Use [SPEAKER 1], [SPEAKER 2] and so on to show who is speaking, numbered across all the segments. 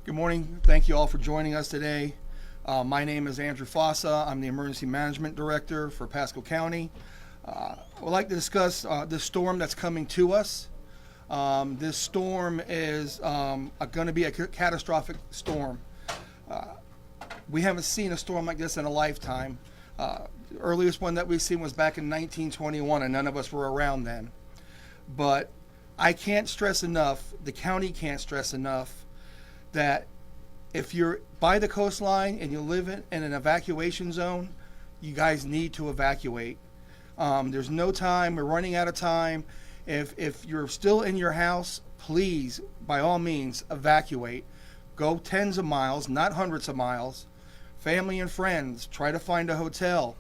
[SPEAKER 1] Good morning. Thank you all for joining us today. My name is Andrew Fossa. I'm the Emergency Management Director for Pasco County. I would like to discuss the storm that's coming to us. This storm is going to be a catastrophic storm. We haven't seen a storm like this in a lifetime. The earliest one that we've seen was back in 1921, and none of us were around then. But I can't stress enough, the county can't stress enough, that if you're by the coastline and you live in an evacuation zone, you guys need to evacuate. There's no time. We're running out of time. If you're still in your house, please, by all means, evacuate. Go tens of miles, not hundreds of miles. Family and friends, try to find a hotel.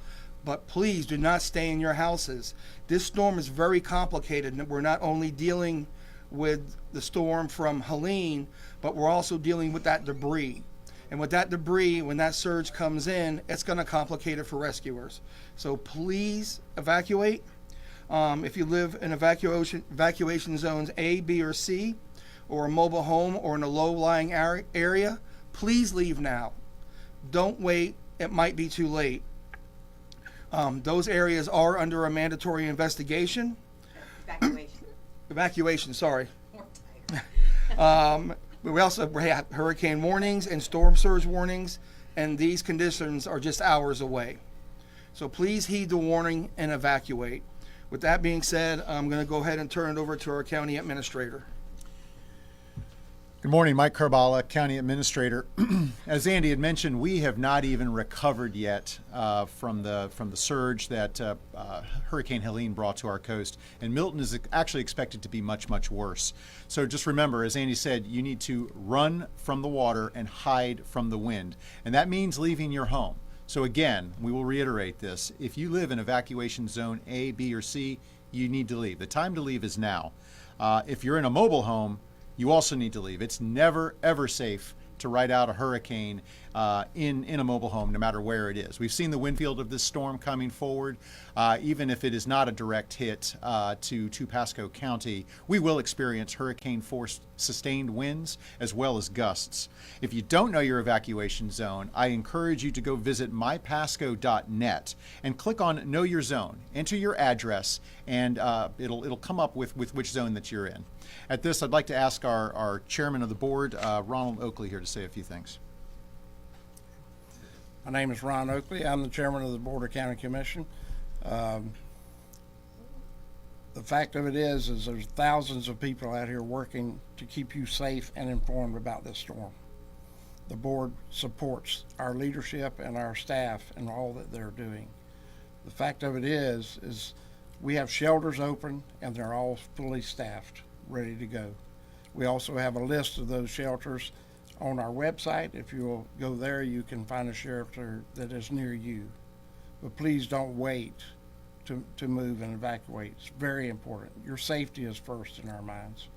[SPEAKER 1] But please do not stay in your houses. This storm is very complicated. We're not only dealing with the storm from Helene, but we're also dealing with that debris. And with that debris, when that surge comes in, it's going to complicate it for rescuers. So please evacuate. If you live in evacuation zones A, B, or C, or a mobile home or in a low-lying area, please leave now. Don't wait. It might be too late. Those areas are under a mandatory investigation. Evacuation, sorry. We also have hurricane warnings and storm surge warnings, and these conditions are just hours away. So please heed the warning and evacuate. With that being said, I'm going to go ahead and turn it over to our county administrator.
[SPEAKER 2] Good morning, Mike Carbala, County Administrator. As Andy had mentioned, we have not even recovered yet from the surge that Hurricane Helene brought to our coast, and Milton is actually expected to be much, much worse. So just remember, as Andy said, you need to run from the water and hide from the wind, and that means leaving your home. So again, we will reiterate this. If you live in evacuation zone A, B, or C, you need to leave. The time to leave is now. If you're in a mobile home, you also need to leave. It's never, ever safe to ride out a hurricane in a mobile home, no matter where it is. We've seen the wind field of this storm coming forward. Even if it is not a direct hit to Pasco County, we will experience hurricane-force sustained winds as well as gusts. If you don't know your evacuation zone, I encourage you to go visit mypasco.net and click on Know Your Zone. Enter your address, and it'll come up with which zone that you're in. At this, I'd like to ask our chairman of the board, Ronald Oakley, here to say a few things.
[SPEAKER 3] My name is Ron Oakley. I'm the chairman of the Board of County Commission. The fact of it is there's thousands of people out here working to keep you safe and informed about this storm. The board supports our leadership and our staff and all that they're doing. The fact of it is we have shelters open and they're all fully staffed, ready to go. We also have a list of those shelters on our website. If you'll go there, you can find a shelter that is near you. But please don't wait to move and evacuate. It's very important. Your safety is first in our minds.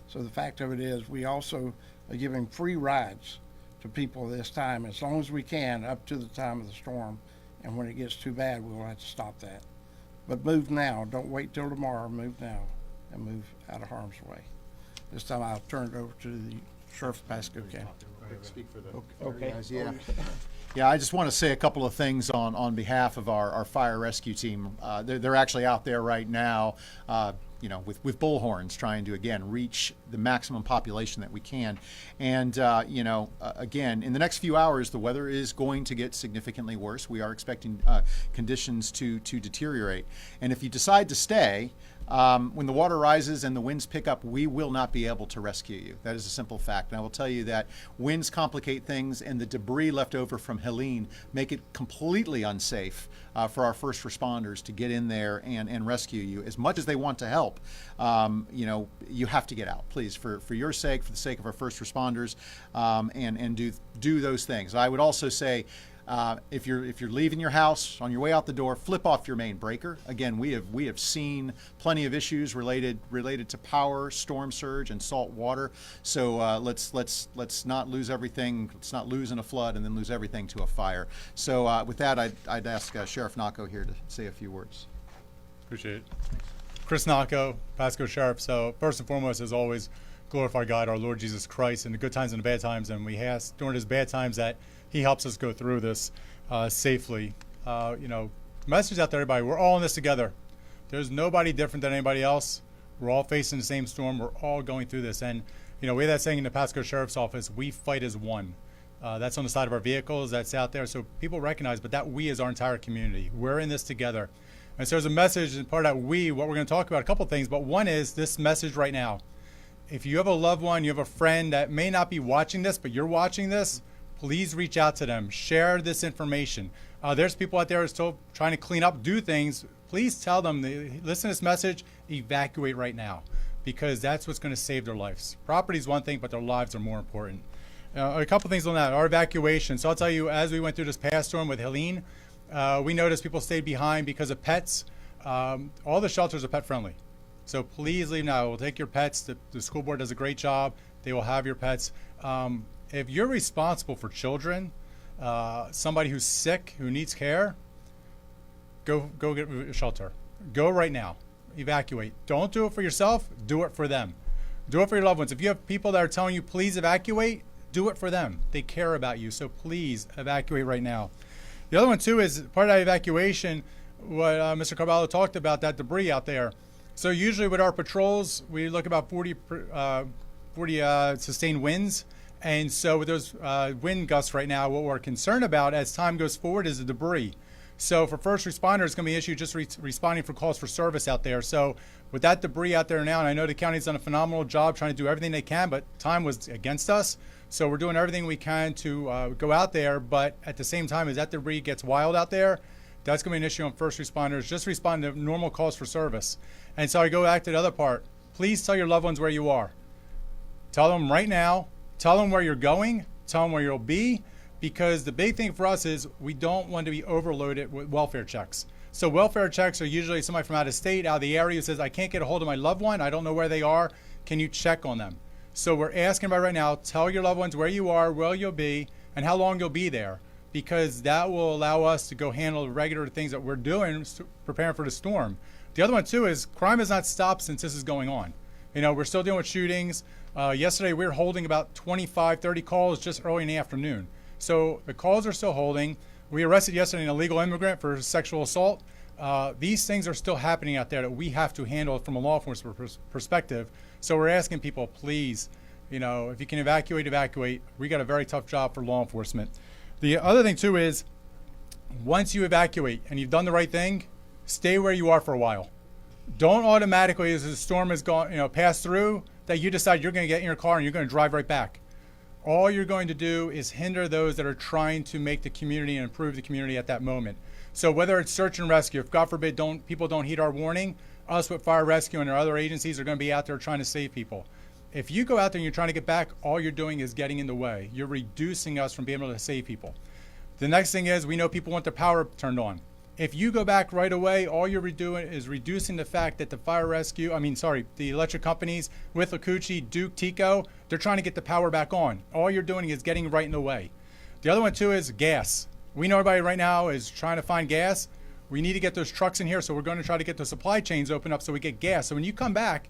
[SPEAKER 3] So the fact of it is we also are giving free rides to people this time, as long as we can, up to the time of the storm. And when it gets too bad, we'll have to stop that. But move now. Don't wait till tomorrow. Move now and move out of harm's way. This time I'll turn it over to the Sheriff of Pasco County.
[SPEAKER 2] Speak for the
[SPEAKER 3] Okay.
[SPEAKER 2] guys, yeah. Yeah, I just want to say a couple of things on behalf of our fire rescue team. They're actually out there right now, with bullhorns, trying to, again, reach the maximum population that we can. And, again, in the next few hours, the weather is going to get significantly worse. We are expecting conditions to deteriorate. And if you decide to stay, when the water rises and the winds pick up, we will not be able to rescue you. That is a simple fact. And I will tell you that winds complicate things, and the debris left over from Helene make it completely unsafe for our first responders to get in there and rescue you. As much as they want to help, you have to get out, please, for your sake, for the sake of our first responders, and do those things. I would also say, if you're leaving your house on your way out the door, flip off your main breaker. Again, we have seen plenty of issues related to power, storm surge, and salt water. So let's not lose everything. Let's not lose in a flood and then lose everything to a fire. So with that, I'd ask Sheriff Nacco here to say a few words.
[SPEAKER 4] Appreciate it. Chris Nacco, Pasco Sheriff. So first and foremost, as always, glorify God, our Lord Jesus Christ, in the good times and the bad times, and we ask during his bad times that he helps us go through this safely. Message out there, everybody, we're all in this together. There's nobody different than anybody else. We're all facing the same storm. We're all going through this. And, we have that saying in the Pasco Sheriff's Office, we fight as one. That's on the side of our vehicles. That's out there. So people recognize, but that we is our entire community. We're in this together. And so there's a message, and part of that we, what we're going to talk about, a couple things, but one is this message right now. If you have a loved one, you have a friend that may not be watching this, but you're watching this, please reach out to them. Share this information. There's people out there who are still trying to clean up, do things. Please tell them, listen to this message, evacuate right now, because that's what's going to save their lives. Property is one thing, but their lives are more important. A couple things on that. Our evacuation. So I'll tell you, as we went through this past storm with Helene, we noticed people stayed behind because of pets. All the shelters are pet friendly. So please leave now. We'll take your pets. The school board does a great job. They will have your pets. If you're responsible for children, somebody who's sick, who needs care, go get a shelter. Go right now. Evacuate. Don't do it for yourself. Do it for them. Do it for your loved ones. If you have people that are telling you, please evacuate, do it for them. They care about you. So please evacuate right now. The other one, too, is part of that evacuation, what Mr. Carvalho talked about, that debris out there. So usually with our patrols, we look about 40 sustained winds. And so with those wind gusts right now, what we're concerned about as time goes forward is the debris. So for first responders, it's going to be an issue just responding for calls for service out there. So with that debris out there now, and I know the county's done a phenomenal job trying to do everything they can, but time was against us. So we're doing everything we can to go out there. But at the same time, as that debris gets wild out there, that's going to be an issue on first responders. Just respond to normal calls for service. And so I go back to the other part. Please tell your loved ones where you are. Tell them right now. Tell them where you're going. Tell them where you'll be. Because the big thing for us is we don't want to be overloaded with welfare checks. So welfare checks are usually somebody from out of state, out of the area, who says, I can't get a hold of my loved one. I don't know where they are. Can you check on them? So we're asking about right now, tell your loved ones where you are, where you'll be, and how long you'll be there. Because that will allow us to go handle the regular things that we're doing, preparing for the storm. The other one, too, is crime has not stopped since this is going on. We're still dealing with shootings. Yesterday, we were holding about 25, 30 calls just early in the afternoon. So the calls are still holding. We arrested yesterday an illegal immigrant for sexual assault. These things are still happening out there that we have to handle from a law enforcement perspective. So we're asking people, please, if you can evacuate, evacuate. We got a very tough job for law enforcement. The other thing, too, is once you evacuate and you've done the right thing, stay where you are for a while. Don't automatically, as the storm has gone, passed through, that you decide you're going to get in your car and you're going to drive right back. All you're going to do is hinder those that are trying to make the community and improve the community at that moment. So whether it's search and rescue, if God forbid people don't heed our warning, us with fire rescue and our other agencies are going to be out there trying to save people. If you go out there and you're trying to get back, all you're doing is getting in the way. You're reducing us from being able to save people. The next thing is we know people want their power turned on. If you go back right away, all you're doing is reducing the fact that the electric companies with Lacucci, Duke, Tico, they're trying to get the power back on. All you're doing is getting right in the way. The other one, too, is gas. We know everybody right now is trying to find gas. We need to get those trucks in here, so we're going to try to get the supply chains open up so we get gas. So when you come back,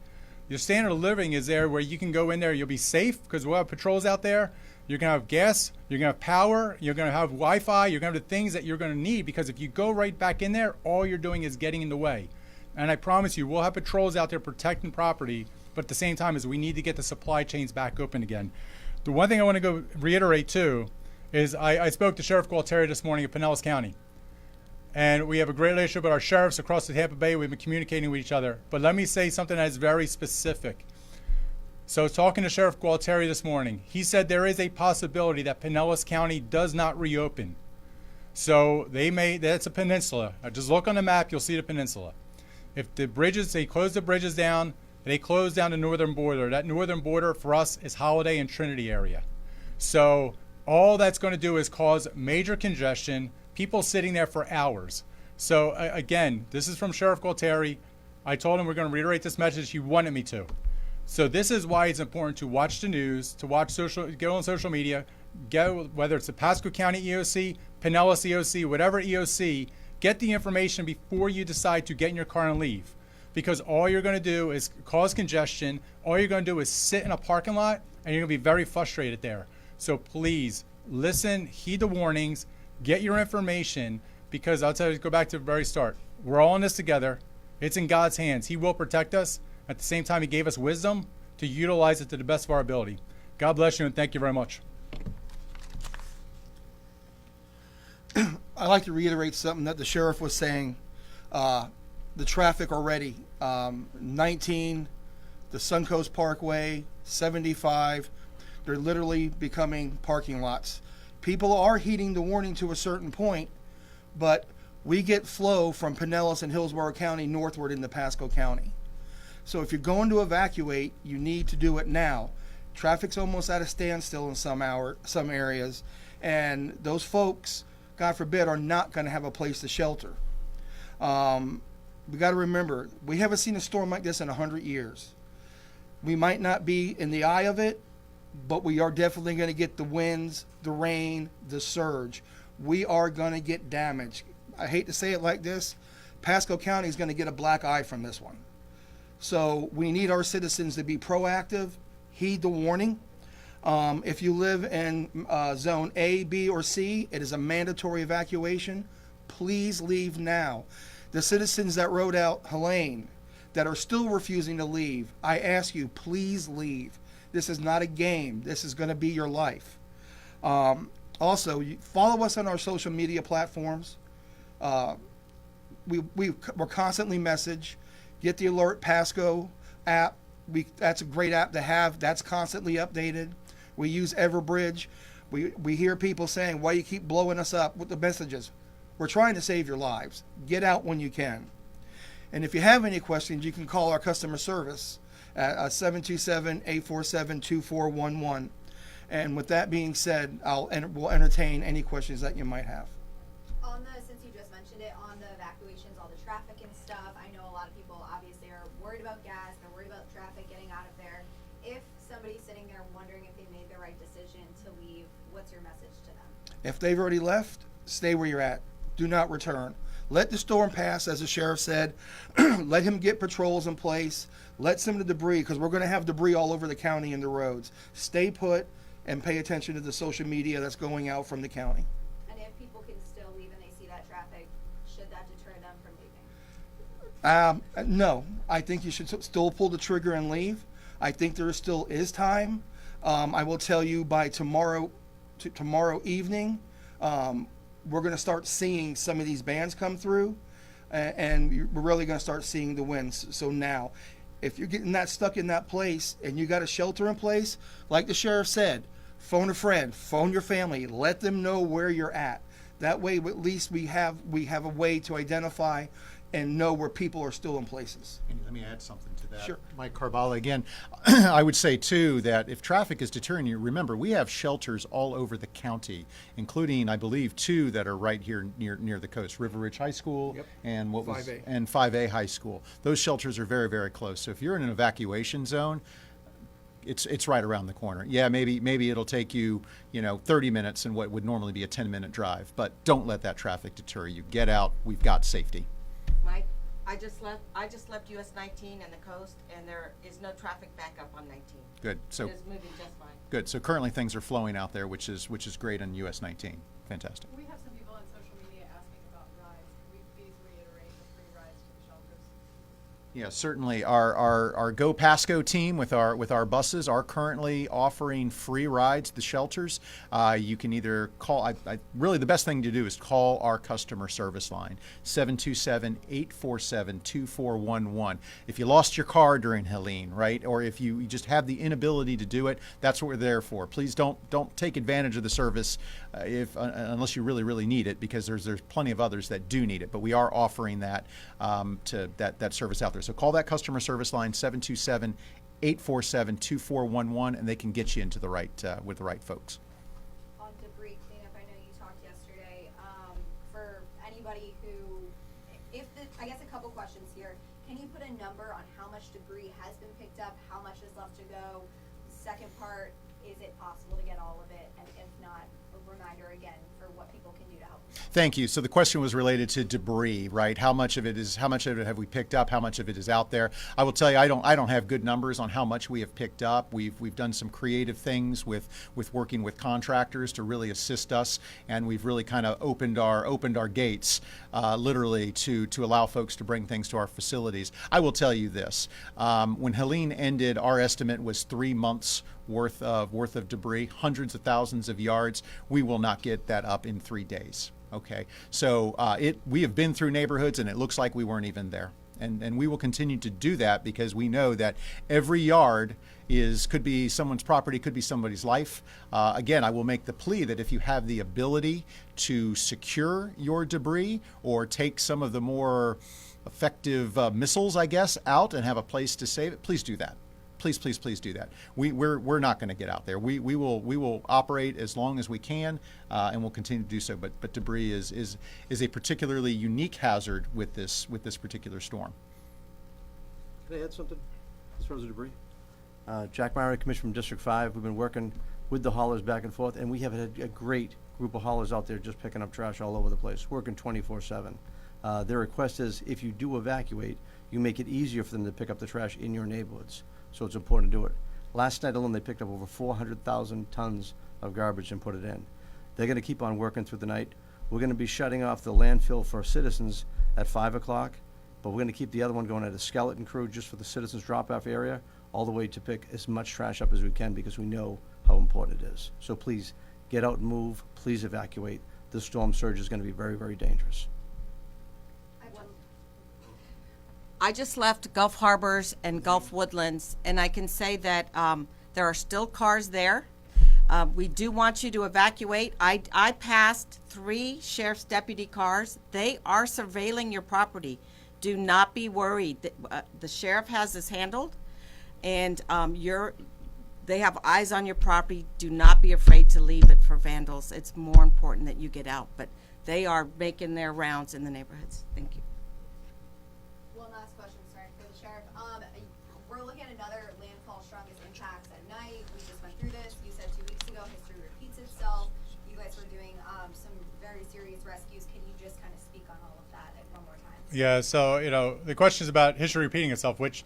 [SPEAKER 4] your standard of living is there where you can go in there, you'll be safe because we'll have patrols out there. You're going to have gas, you're going to have power, you're going to have Wi-Fi, you're going to have the things that you're going to need because if you go right back in there, all you're doing is getting in the way. And I promise you, we'll have patrols out there protecting property, but at the same time is we need to get the supply chains back open again. The one thing I want to go reiterate too is I spoke to Sheriff Gualtieri this morning of Pinellas County. And we have a great relationship with our sheriffs across the Tampa Bay. We've been communicating with each other. But let me say something that is very specific. So talking to Sheriff Gualtieri this morning, he said there is a possibility that Pinellas County does not reopen. So that's a peninsula. Just look on the map, you'll see the peninsula. If the bridges, they close the bridges down, they close down the northern border. That northern border for us is Holiday and Trinity area. So all that's going to do is cause major congestion, people sitting there for hours. So again, this is from Sheriff Gualtieri. I told him we're going to reiterate this message. He wanted me to. So this is why it's important to watch the news, to watch go on social media, whether it's the Pasco County EOC, Pinellas EOC, whatever EOC, get the information before you decide to get in your car and leave. because all you're going to do is cause congestion. All you're going to do is sit in a parking lot, and you're going to be very frustrated there. So please listen, heed the warnings, get your information, because I'll tell you, go back to the very start. We're all in this together. It's in God's hands. He will protect us. At the same time, He gave us wisdom to utilize it to the best of our ability. God bless you, and thank you very much.
[SPEAKER 1] I'd like to reiterate something that the sheriff was saying. The traffic already, 19, the Suncoast Parkway, 75, they're literally becoming parking lots. People are heeding the warning to a certain point, but we get flow from Pinellas and Hillsborough County northward into Pasco County. So if you're going to evacuate, you need to do it now. Traffic's almost at a standstill in some areas, and those folks, God forbid, are not going to have a place to shelter. We got to remember, we haven't seen a storm like this in 100 years. We might not be in the eye of it, but we are definitely going to get the winds, the rain, the surge. We are going to get damage. I hate to say it like this, Pasco County is going to get a black eye from this one. So we need our citizens to be proactive, heed the warning. If you live in zone A, B, or C, it is a mandatory evacuation. Please leave now. The citizens that rode out Helene that are still refusing to leave, I ask you, please leave. This is not a game. This is going to be your life. Also, follow us on our social media platforms. We're constantly message. Get the Alert Pasco app. That's a great app to have. That's constantly updated. We use Everbridge. We hear people saying, why you keep blowing us up with the messages? We're trying to save your lives. Get out when you can. And if you have any questions, you can call our customer service at 727-847-2411. And with that being said, we'll entertain any questions that you might have.
[SPEAKER 5] Since you just mentioned it, on the evacuations, all the traffic and stuff, I know a lot of people obviously are worried about gas, they're worried about traffic getting out of there. If somebody's sitting there wondering if they made the right decision to leave, what's your message to them?
[SPEAKER 1] If they've already left, stay where you're at. Do not return. Let the storm pass, as the sheriff said. Let him get patrols in place. Let some of the debris, because we're going to have debris all over the county and the roads. Stay put and pay attention to the social media that's going out from the county.
[SPEAKER 5] And if people can still leave and they see that traffic, should that deter them from leaving?
[SPEAKER 1] No, I think you should still pull the trigger and leave. I think there still is time. I will tell you by tomorrow evening, we're going to start seeing some of these bands come through, and we're really going to start seeing the winds. So now, if you're getting that stuck in that place and you got a shelter in place, like the sheriff said, phone a friend, phone your family, let them know where you're at. That way, at least we have a way to identify and know where people are still in places.
[SPEAKER 2] And let me add something to that.
[SPEAKER 1] Sure.
[SPEAKER 2] Mike Carballa again. I would say too that if traffic is deterring you, remember we have shelters all over the county, including I believe 2 that are right here near the coast, River Ridge High School and
[SPEAKER 1] 5A.
[SPEAKER 2] and 5A High School. Those shelters are very, very close. So if you're in an evacuation zone, it's right around the corner. Yeah, maybe it'll take you 30 minutes in what would normally be a 10-minute drive, but don't let that traffic deter you. Get out. We've got safety.
[SPEAKER 6] Mike, I just left US 19 and the coast, and there is no traffic backup on 19.
[SPEAKER 2] Good. So
[SPEAKER 6] It is moving just fine.
[SPEAKER 2] good. So currently things are flowing out there, which is great on US 19. Fantastic.
[SPEAKER 7] We have some people on social media asking about rides. Can we please reiterate the free rides to the shelters?
[SPEAKER 2] Yeah, certainly. Our Go Pasco team with our buses are currently offering free rides to the shelters. You can either call. Really, the best thing to do is call our customer service line 727-847-2411. If you lost your car during Helene, right, or if you just have the inability to do it, that's what we're there for. Please don't take advantage of the service unless you really need it, because there's plenty of others that do need it. But we are offering that to that service out there. So call that customer service line 727-847-2411, and they can get you into the right with the right folks.
[SPEAKER 5] On debris cleanup, I know you talked yesterday. For anybody who, I guess a couple questions here. Can you put a number on how much debris has been picked up, how much is left to go? Second part, is it possible to get all of it? And if not, a reminder again for what people can do to help.
[SPEAKER 2] Thank you. So the question was related to debris, right? How much of it have we picked up? How much of it is out there? I will tell you, I don't have good numbers on how much we have picked up. We've done some creative things with working with contractors to really assist us, and we've really kind of opened our gates, literally to allow folks to bring things to our facilities. I will tell you this: when Helene ended, our estimate was 3 months worth of debris, hundreds of thousands of yards. We will not get that up in 3 days. Okay, so we have been through neighborhoods, and it looks like we weren't even there. And we will continue to do that because we know that every yard could be someone's property, could be somebody's life. Again, I will make the plea that if you have the ability to secure your debris or take some of the more effective missiles, I guess, out and have a place to save it, please do that. Please do that. We're not going to get out there. We will operate as long as we can, and we'll continue to do so. But debris is a particularly unique hazard with this particular storm.
[SPEAKER 8] Can I add something as far as the debris? Jack Meyer, Commissioner from District 5. We've been working with the haulers back and forth, and we have had a great group of haulers out there just picking up trash all over the place, working 24/7. Their request is if you do evacuate, you make it easier for them to pick up the trash in your neighborhoods. So it's important to do it. Last night alone, they picked up over 400,000 tons of garbage and put it in. They're going to keep on working through the night. We're going to be shutting off the landfill for citizens at 5 o'clock, but we're going to keep the other one going at a skeleton crew just for the citizens drop-off area, all the way to pick as much trash up as we can because we know how important it is. So please get out and move. Please evacuate. This storm surge is going to be very, very dangerous.
[SPEAKER 6] I just left Gulf Harbors and Gulf Woodlands, and I can say that there are still cars there. We do want you to evacuate. I passed 3 sheriff's deputy cars. They are surveilling your property. Do not be worried. The sheriff has this handled, and they have eyes on your property. Do not be afraid to leave it for vandals. It's more important that you get out, but they are making their rounds in the neighborhoods. Thank you.
[SPEAKER 5] One last question, sorry, for the sheriff. We're looking at another landfall strongest impacts at night. We just went through this. You said 2 weeks ago, history repeats itself. You guys were doing some very serious rescues. Can you just kind of speak on all of that one more time?
[SPEAKER 4] Yeah, so, the question is about history repeating itself, which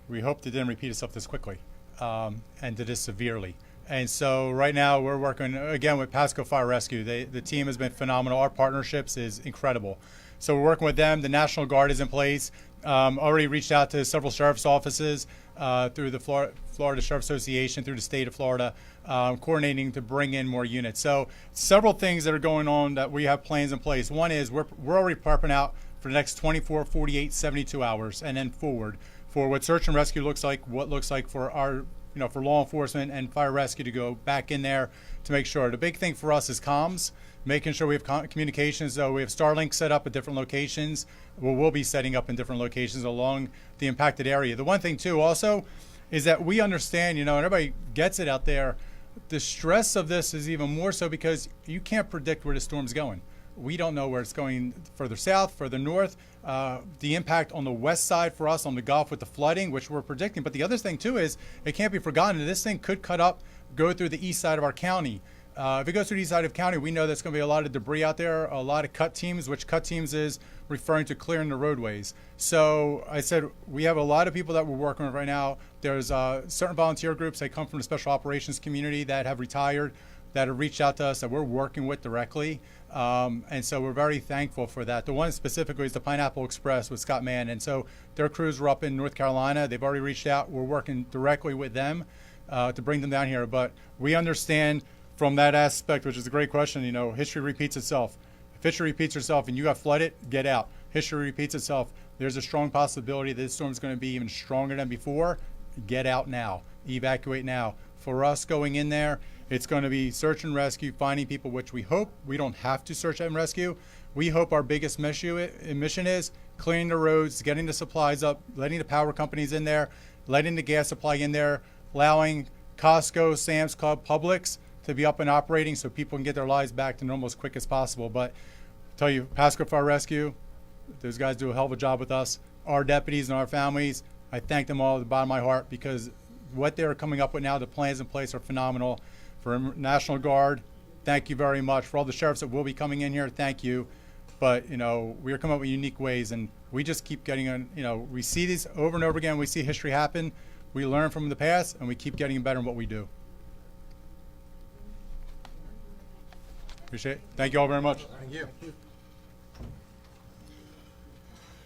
[SPEAKER 4] we hope it didn't repeat itself this quickly and did this severely. And so right now we're working, again, with Pasco Fire Rescue. The team has been phenomenal. Our partnerships is incredible. So we're working with them. The National Guard is in place. Already reached out to several sheriff's offices through the Florida Sheriff Association, through the state of Florida, coordinating to bring in more units. So several things that are going on that we have plans in place. One is we're already prepping out for the next 24, 48, 72 hours and then forward for what search and rescue looks like, what looks like for our, for law enforcement and fire rescue to go back in there to make sure. The big thing for us is comms, making sure we have communications. So we have Starlink set up at different locations. We'll be setting up in different locations along the impacted area. The one thing too also is that we understand, and everybody gets it out there, the stress of this is even more so because you can't predict where the storm's going. We don't know where it's going, further south, further north. The impact on the west side for us on the Gulf with the flooding, which we're predicting. But the other thing too is it can't be forgotten that this thing could go through the east side of our county. If it goes through the east side of county, we know there's going to be a lot of debris out there, a lot of cut teams, which cut teams is referring to clearing the roadways. So I said we have a lot of people that we're working with right now. There's certain volunteer groups that come from the special operations community that have retired, that have reached out to us that we're working with directly. And so we're very thankful for that. The one specifically is the Pineapple Express with Scott Mann. And so their crews were up in North Carolina. They've already reached out. We're working directly with them to bring them down here. But we understand from that aspect, which is a great question, history repeats itself. If history repeats itself and you got flooded, get out. History repeats itself. There's a strong possibility that this storm is going to be even stronger than before. Get out now. Evacuate now. For us going in there, it's going to be search and rescue, finding people, which we hope we don't have to search and rescue. We hope our biggest mission is clearing the roads, getting the supplies up, letting the power companies in there, letting the gas supply in there, allowing Costco, Sam's Club, Publix to be up and operating so people can get their lives back to normal as quick as possible. But I tell you, Pasco Fire Rescue, those guys do a hell of a job with us. Our deputies and our families, I thank them all at the bottom of my heart because what they're coming up with now, the plans in place are phenomenal. For National Guard, thank you very much. For all the sheriffs that will be coming in here, thank you. But, you know, we are coming up with unique ways, and we just keep getting on, you know, we see these over and over again. We see history happen. We learn from the past, and we keep getting better in what we do. Appreciate it. Thank you all very much.
[SPEAKER 2] Thank you.